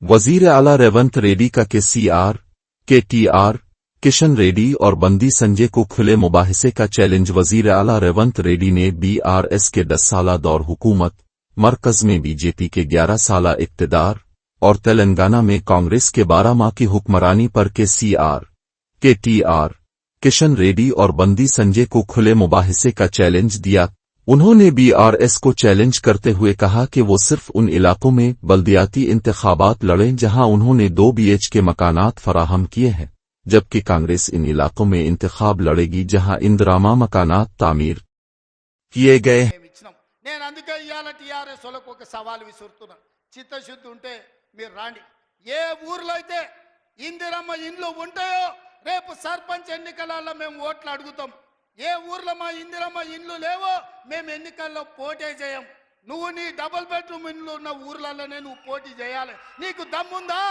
वजीर आला रेवंत रेड्डी का केसीआर, केटीआर, किशन रेड्डी और बंदी संजय को खुले मुबाहिसे का चैलेंज। वजीर आला रेवंत रेड्डी ने बीआरएस के 10 साला दौर हुकूमत, मरकज में बीजेपी के 11 साला इक्तदार और तेलंगाना में कांग्रेस के 12 माह की हुक्मरानी पर केसीआर, केटीआर, किशन रेड्डी और बंदी संजय को खुले मुबाहिसे का चैलेंज दिया। उन्होंने बीआरएस को चैलेंज करते हुए कहा कि वो सिर्फ उन इलाकों में बल्दियाती इंतखाबात लड़ें जहां उन्होंने 2 बीएचके मकानात फराहम किए हैं, जबकि कांग्रेस इन इलाकों में इंतखाब लड़ेगी जहां इंदिरामा मकानात तामीर किए गए हैं। నేను అందుకే ఇయాల టిఆర్ఎస్ వాళ్ళకు ఒక సవాల్ విసురుతున్నా, చిత్తశుద్ధి ఉంటే మీరు రాండి. ఏ ఊర్లో అయితే ఇందిరమ్మ ఇండ్లు ఉంటాయో రేపు సర్పంచ్ ఎన్నికలలో మేము ఓట్లు అడుగుతాం. ఏ ఊర్లో మా ఇందిరమ్మ ఇండ్లు లేవో మేము ఎన్నికల్లో పోటీ చేయం. నువ్వు నీ డబుల్ బెడ్రూమ్ ఇండ్లు ఉన్న ఊర్లలోనే నువ్వు పోటీ చేయాలి. నీకు దమ్ముందా?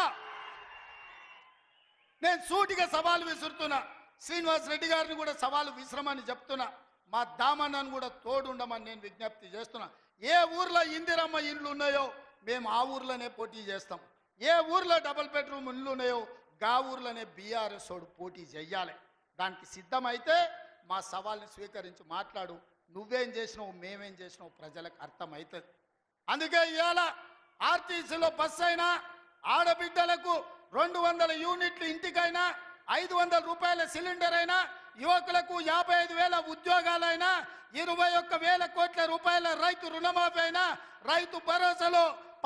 నేను సూటిగా సవాల్ విసురుతున్నా. శ్రీనివాస్ రెడ్డి గారిని కూడా సవాలు విసరమని చెప్తున్నా. మా దామన్నను కూడా తోడుండమని నేను విజ్ఞప్తి చేస్తున్నా. ఏ ఊర్లో ఇందిరమ్మ ఇండ్లు ఉన్నాయో మేము ఆ ఊర్లోనే పోటీ చేస్తాం. ఏ ఊర్లో డబుల్ బెడ్రూమ్ ఇండ్లు ఉన్నాయో గా ఊర్లోనే బీఆర్ఎస్ వాడు పోటీ చేయాలి. దానికి సిద్ధమైతే మా సవాల్ని స్వీకరించి మాట్లాడు. నువ్వేం చేసినావు, మేమేం చేసినావు ప్రజలకు అర్థమవుతుంది. అందుకే ఇవాళ ఆర్టీసీలో బస్సు అయినా, ఆడబిడ్డలకు 200 యూనిట్లు ఇంటికైనా, 500 రూపాయల సిలిండర్ అయినా, యువకులకు 55,000 ఉద్యోగాలైనా, 21,000 కోట్ల రూపాయల రైతు రుణమాఫీ అయినా, రైతు భరోసాలో